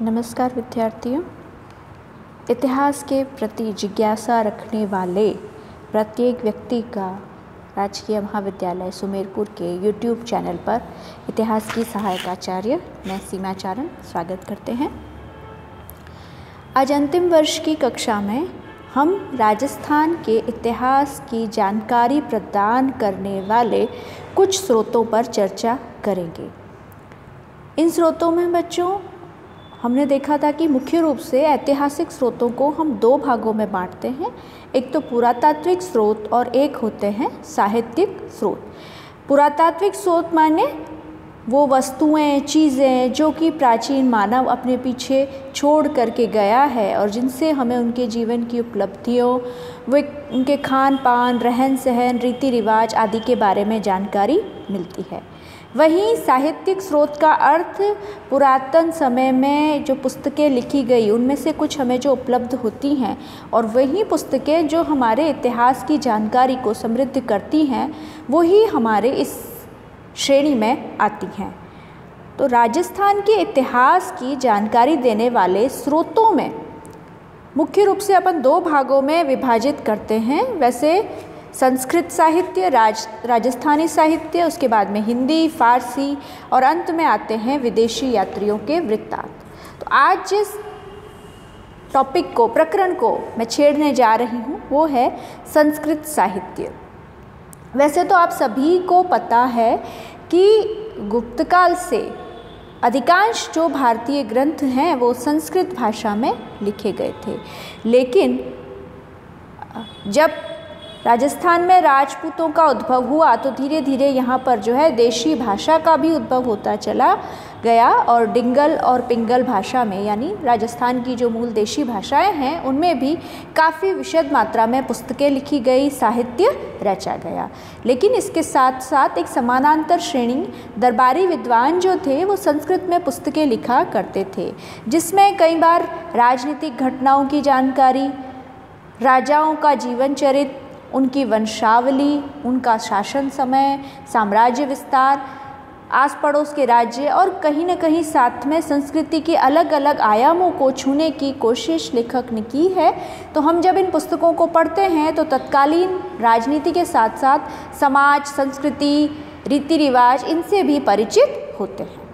नमस्कार विद्यार्थियों। इतिहास के प्रति जिज्ञासा रखने वाले प्रत्येक व्यक्ति का राजकीय महाविद्यालय सुमेरपुर के YouTube चैनल पर इतिहास की सहायक आचार्य मैं सीमा चारण स्वागत करते हैं। आज अंतिम वर्ष की कक्षा में हम राजस्थान के इतिहास की जानकारी प्रदान करने वाले कुछ स्रोतों पर चर्चा करेंगे। इन स्रोतों में बच्चों हमने देखा था कि मुख्य रूप से ऐतिहासिक स्रोतों को हम दो भागों में बांटते हैं। एक तो पुरातात्विक स्रोत और एक होते हैं साहित्यिक स्रोत। पुरातात्विक स्रोत माने वो वस्तुएं, चीज़ें जो कि प्राचीन मानव अपने पीछे छोड़ करके गया है और जिनसे हमें उनके जीवन की उपलब्धियों, वे उनके खान पान, रहन सहन, रीति रिवाज आदि के बारे में जानकारी मिलती है। वहीं साहित्यिक स्रोत का अर्थ पुरातन समय में जो पुस्तकें लिखी गई उनमें से कुछ हमें जो उपलब्ध होती हैं और वही पुस्तकें जो हमारे इतिहास की जानकारी को समृद्ध करती हैं वही हमारे इस श्रेणी में आती हैं। तो राजस्थान के इतिहास की जानकारी देने वाले स्रोतों में मुख्य रूप से अपन दो भागों में विभाजित करते हैं। वैसे संस्कृत साहित्य, राजस्थानी साहित्य, उसके बाद में हिंदी, फारसी और अंत में आते हैं विदेशी यात्रियों के वृत्तांत। तो आज जिस टॉपिक को, प्रकरण को मैं छेड़ने जा रही हूँ वो है संस्कृत साहित्य। वैसे तो आप सभी को पता है कि गुप्तकाल से अधिकांश जो भारतीय ग्रंथ हैं वो संस्कृत भाषा में लिखे गए थे, लेकिन जब राजस्थान में राजपूतों का उद्भव हुआ तो धीरे धीरे यहाँ पर जो है देशी भाषा का भी उद्भव होता चला गया और डिंगल और पिंगल भाषा में, यानी राजस्थान की जो मूल देशी भाषाएं हैं उनमें भी काफ़ी विशद मात्रा में पुस्तकें लिखी गई, साहित्य रचा गया। लेकिन इसके साथ साथ एक समानांतर श्रेणी दरबारी विद्वान जो थे वो संस्कृत में पुस्तकें लिखा करते थे, जिसमें कई बार राजनीतिक घटनाओं की जानकारी, राजाओं का जीवन चरित्र, उनकी वंशावली, उनका शासन समय, साम्राज्य विस्तार, आस पड़ोस के राज्य और कहीं न कहीं साथ में संस्कृति के अलग अलग आयामों को छूने की कोशिश लेखक ने की है। तो हम जब इन पुस्तकों को पढ़ते हैं तो तत्कालीन राजनीति के साथ साथ समाज, संस्कृति, रीति रिवाज इनसे भी परिचित होते हैं।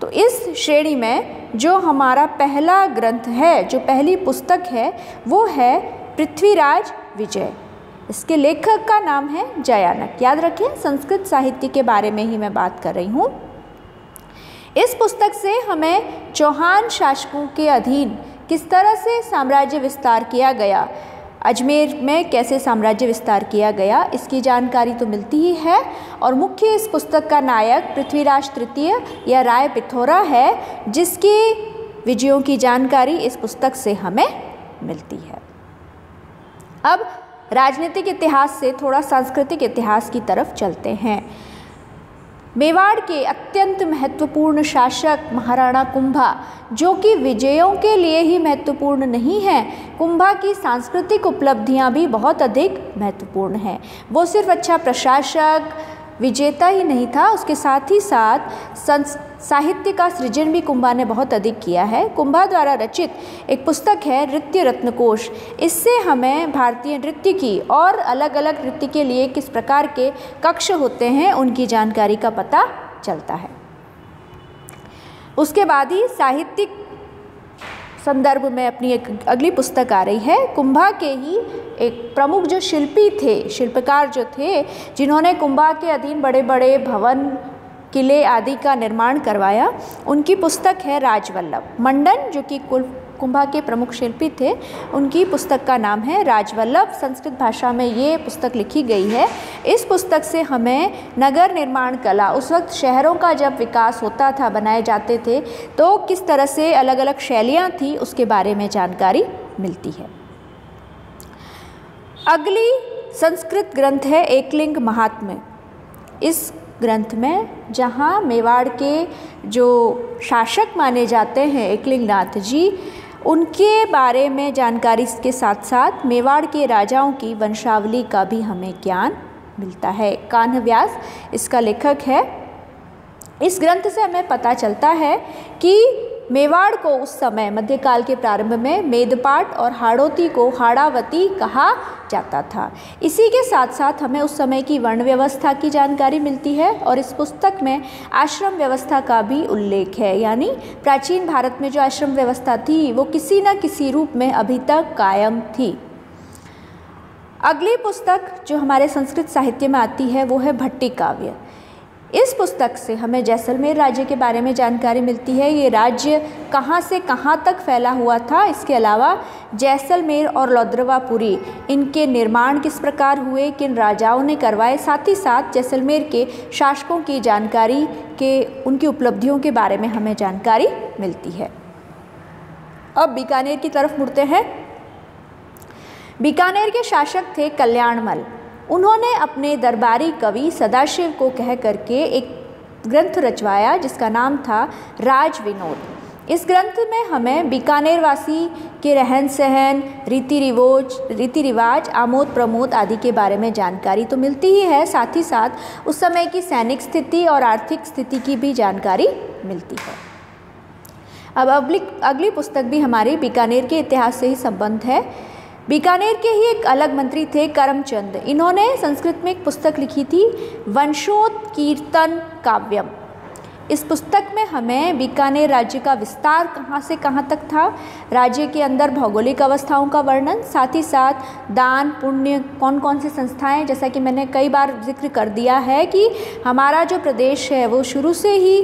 तो इस श्रेणी में जो हमारा पहला ग्रंथ है, जो पहली पुस्तक है वो है पृथ्वीराज विजय। इसके लेखक का नाम है जयानक। याद रखें, संस्कृत साहित्य के बारे में ही मैं बात कर रही हूँ। इस पुस्तक से हमें चौहान शासकों के अधीन किस तरह से साम्राज्य विस्तार किया गया, अजमेर में कैसे साम्राज्य विस्तार किया गया, इसकी जानकारी तो मिलती ही है। और मुख्य इस पुस्तक का नायक पृथ्वीराज तृतीय या राय पिथौरा है, जिसकी विजयों की जानकारी इस पुस्तक से हमें मिलती है। अब राजनीतिक इतिहास से थोड़ा सांस्कृतिक इतिहास की तरफ चलते हैं। मेवाड़ के अत्यंत महत्वपूर्ण शासक महाराणा कुंभा, जो कि विजयों के लिए ही महत्वपूर्ण नहीं है, कुंभा की सांस्कृतिक उपलब्धियां भी बहुत अधिक महत्वपूर्ण हैं। वो सिर्फ अच्छा प्रशासक, विजेता ही नहीं था, उसके साथ ही साथ साहित्य का सृजन भी कुंभा ने बहुत अधिक किया है। कुंभा द्वारा रचित एक पुस्तक है नृत्य रत्नकोश। इससे हमें भारतीय नृत्य की और अलग अलग नृत्य के लिए किस प्रकार के कक्ष होते हैं उनकी जानकारी का पता चलता है। उसके बाद ही साहित्यिक संदर्भ में अपनी एक अगली पुस्तक आ रही है। कुंभा के ही एक प्रमुख जो शिल्पी थे, शिल्पकार जो थे, जिन्होंने कुंभा के अधीन बड़े बड़े भवन, किले आदि का निर्माण करवाया, उनकी पुस्तक है राजवल्लभ। मंडन, जो कि कुंभा के प्रमुख शिल्पी थे, उनकी पुस्तक का नाम है राजवल्लभ। संस्कृत भाषा में ये पुस्तक लिखी गई है। इस पुस्तक से हमें नगर निर्माण कला, उस वक्त शहरों का जब विकास होता था, बनाए जाते थे, तो किस तरह से अलग अलग शैलियाँ थी उसके बारे में जानकारी मिलती है। अगली संस्कृत ग्रंथ है एकलिंग महात्म्य। इस ग्रंथ में जहाँ मेवाड़ के जो शासक माने जाते हैं एकलिंगनाथ जी, उनके बारे में जानकारी के साथ साथ मेवाड़ के राजाओं की वंशावली का भी हमें ज्ञान मिलता है। कान्ह व्यास इसका लेखक है। इस ग्रंथ से हमें पता चलता है कि मेवाड़ को उस समय मध्यकाल के प्रारंभ में मेदपाट और हाड़ौती को हाड़ावती कहा जाता था। इसी के साथ साथ हमें उस समय की वर्ण व्यवस्था की जानकारी मिलती है और इस पुस्तक में आश्रम व्यवस्था का भी उल्लेख है, यानी प्राचीन भारत में जो आश्रम व्यवस्था थी वो किसी न किसी रूप में अभी तक कायम थी। अगली पुस्तक जो हमारे संस्कृत साहित्य में आती है वो है भट्टी काव्य। इस पुस्तक से हमें जैसलमेर राज्य के बारे में जानकारी मिलती है। ये राज्य कहाँ से कहाँ तक फैला हुआ था, इसके अलावा जैसलमेर और लौद्रवापुरी इनके निर्माण किस प्रकार हुए, किन राजाओं ने करवाए, साथ ही साथ जैसलमेर के शासकों की जानकारी के उनकी उपलब्धियों के बारे में हमें जानकारी मिलती है। अब बीकानेर की तरफ मुड़ते हैं। बीकानेर के शासक थे कल्याणमल। उन्होंने अपने दरबारी कवि सदाशिव को कह करके एक ग्रंथ रचवाया जिसका नाम था राज विनोद। इस ग्रंथ में हमें बीकानेर वासी के रहन सहन, रीति रिवाज, आमोद प्रमोद आदि के बारे में जानकारी तो मिलती ही है, साथ ही साथ उस समय की सैनिक स्थिति और आर्थिक स्थिति की भी जानकारी मिलती है। अब अगली पुस्तक भी हमारी बीकानेर के इतिहास से ही संबंध है। बीकानेर के ही एक अलग मंत्री थे करमचंद। इन्होंने संस्कृत में एक पुस्तक लिखी थी वंशोत्कीर्तन काव्यम। इस पुस्तक में हमें बीकानेर राज्य का विस्तार कहाँ से कहाँ तक था, राज्य के अंदर भौगोलिक अवस्थाओं का वर्णन, साथ ही साथ दान पुण्य कौन कौन सी संस्थाएं, जैसा कि मैंने कई बार जिक्र कर दिया है कि हमारा जो प्रदेश है वो शुरू से ही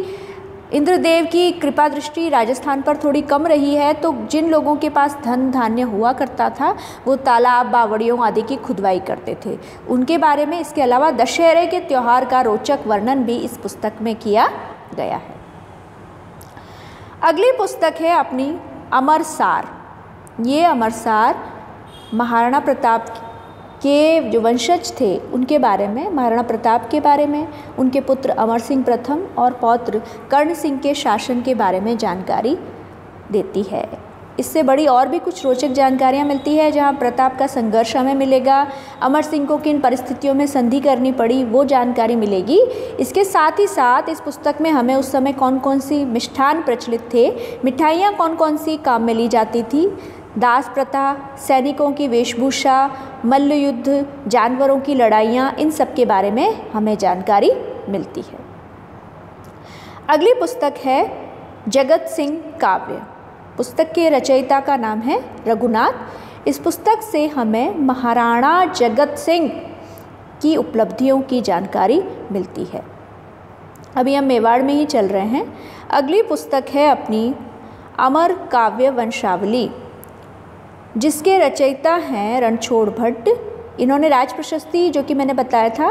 इंद्रदेव की कृपा दृष्टि राजस्थान पर थोड़ी कम रही है, तो जिन लोगों के पास धन धान्य हुआ करता था वो तालाब बावड़ियों आदि की खुदवाई करते थे, उनके बारे में। इसके अलावा दशहरे के त्यौहार का रोचक वर्णन भी इस पुस्तक में किया गया है। अगली पुस्तक है अपनी अमरसार। ये अमरसार महाराणा प्रताप के जो वंशज थे उनके बारे में, महाराणा प्रताप के बारे में, उनके पुत्र अमर सिंह प्रथम और पौत्र कर्ण सिंह के शासन के बारे में जानकारी देती है। इससे बड़ी और भी कुछ रोचक जानकारियाँ मिलती है, जहाँ प्रताप का संघर्ष हमें मिलेगा, अमर सिंह को किन परिस्थितियों में संधि करनी पड़ी वो जानकारी मिलेगी। इसके साथ ही साथ इस पुस्तक में हमें उस समय कौन कौन सी मिष्ठान प्रचलित थे, मिठाइयाँ कौन कौन सी काम में ली जाती थी, दास प्रथा, सैनिकों की वेशभूषा, मल्ल युद्ध, जानवरों की लड़ाइयाँ, इन सब के बारे में हमें जानकारी मिलती है। अगली पुस्तक है जगत सिंह काव्य। पुस्तक के रचयिता का नाम है रघुनाथ। इस पुस्तक से हमें महाराणा जगत सिंह की उपलब्धियों की जानकारी मिलती है। अभी हम मेवाड़ में ही चल रहे हैं। अगली पुस्तक है अपनी अमर काव्य वंशावली, जिसके रचयिता हैं रणछोड़ भट्ट। इन्होंने राज प्रशस्ति, जो कि मैंने बताया था,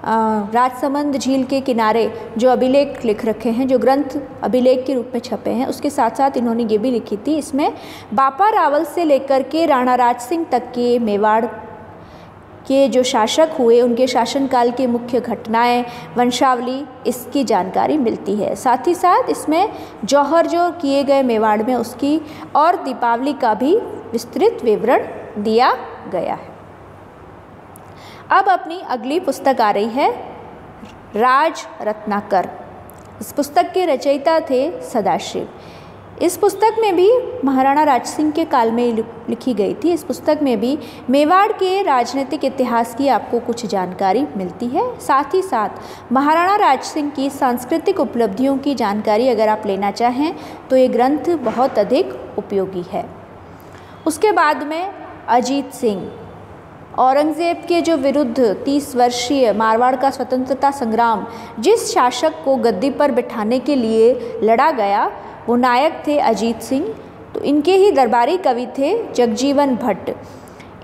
राजसमंद झील के किनारे जो अभिलेख लिख रखे हैं, जो ग्रंथ अभिलेख के रूप में छपे हैं, उसके साथ साथ इन्होंने ये भी लिखी थी। इसमें बापा रावल से लेकर के राणा राज सिंह तक के मेवाड़ के जो शासक हुए उनके शासनकाल की मुख्य घटनाएं, वंशावली, इसकी जानकारी मिलती है। साथ ही साथ इसमें जौहर जो किए गए मेवाड़ में उसकी और दीपावली का भी विस्तृत विवरण दिया गया है। अब अपनी अगली पुस्तक आ रही है राज रत्नाकर। इस पुस्तक के रचयिता थे सदाशिव। इस पुस्तक में भी महाराणा राज सिंह के काल में लिखी गई थी। इस पुस्तक में भी मेवाड़ के राजनीतिक इतिहास की आपको कुछ जानकारी मिलती है। साथ ही साथ महाराणा राज सिंह की सांस्कृतिक उपलब्धियों की जानकारी अगर आप लेना चाहें तो ये ग्रंथ बहुत अधिक उपयोगी है। उसके बाद में अजीत सिंह, औरंगज़ेब के जो विरुद्ध 30 वर्षीय मारवाड़ का स्वतंत्रता संग्राम जिस शासक को गद्दी पर बिठाने के लिए लड़ा गया वो नायक थे अजीत सिंह। तो इनके ही दरबारी कवि थे जगजीवन भट्ट।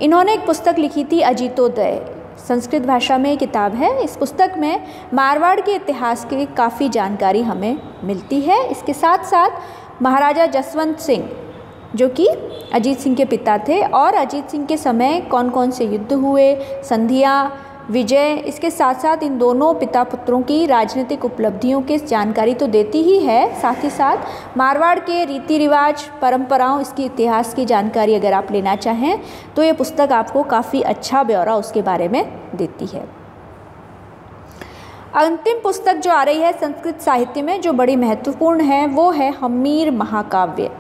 इन्होंने एक पुस्तक लिखी थी अजीतोदय, संस्कृत भाषा में किताब है। इस पुस्तक में मारवाड़ के इतिहास की काफ़ी जानकारी हमें मिलती है। इसके साथ साथ महाराजा जसवंत सिंह, जो कि अजीत सिंह के पिता थे, और अजीत सिंह के समय कौन कौन से युद्ध हुए, संधियाँ, विजय, इसके साथ साथ इन दोनों पिता पुत्रों की राजनीतिक उपलब्धियों की जानकारी तो देती ही है। साथ ही साथ मारवाड़ के रीति रिवाज, परंपराओं, इसकी इतिहास की जानकारी अगर आप लेना चाहें तो ये पुस्तक आपको काफ़ी अच्छा ब्यौरा उसके बारे में देती है। अंतिम पुस्तक जो आ रही है संस्कृत साहित्य में जो बड़ी महत्वपूर्ण है वो है हम्मीर महाकाव्य।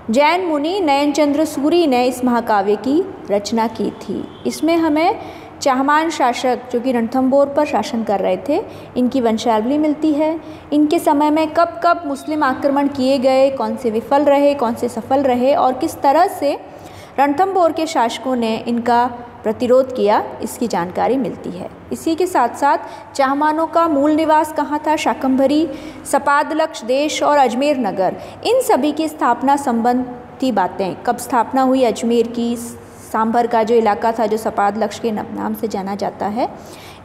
जैन मुनि नयनचंद्र सूरी ने इस महाकाव्य की रचना की थी। इसमें हमें चाहमान शासक जो कि रणथंभौर पर शासन कर रहे थे, इनकी वंशावली मिलती है। इनके समय में कब कब मुस्लिम आक्रमण किए गए, कौन से विफल रहे, कौन से सफल रहे और किस तरह से रणथंभौर के शासकों ने इनका प्रतिरोध किया, इसकी जानकारी मिलती है। इसी के साथ साथ चाहमानों का मूल निवास कहाँ था, शाकंभरी, सपादलक्ष देश और अजमेर नगर, इन सभी की स्थापना संबंधी बातें, कब स्थापना हुई अजमेर की, सांभर का जो इलाका था जो सपादलक्ष के नाम से जाना जाता है,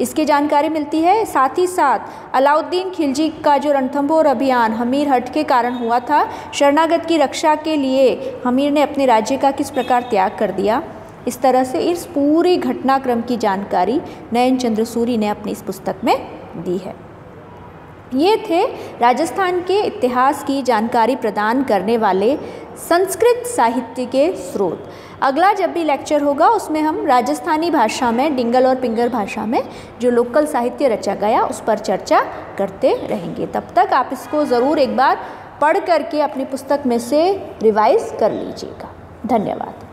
इसकी जानकारी मिलती है। साथ ही साथ अलाउद्दीन खिलजी का जो रणथंभौर अभियान हमीर हट के कारण हुआ था, शरणागत की रक्षा के लिए हमीर ने अपने राज्य का किस प्रकार त्याग कर दिया, इस तरह से इस पूरी घटनाक्रम की जानकारी नयनचंद्र सूरी ने अपनी इस पुस्तक में दी है। ये थे राजस्थान के इतिहास की जानकारी प्रदान करने वाले संस्कृत साहित्य के स्रोत। अगला जब भी लेक्चर होगा उसमें हम राजस्थानी भाषा में, डिंगल और पिंगल भाषा में जो लोकल साहित्य रचा गया उस पर चर्चा करते रहेंगे। तब तक आप इसको ज़रूर एक बार पढ़ करके अपनी पुस्तक में से रिवाइज कर लीजिएगा। धन्यवाद।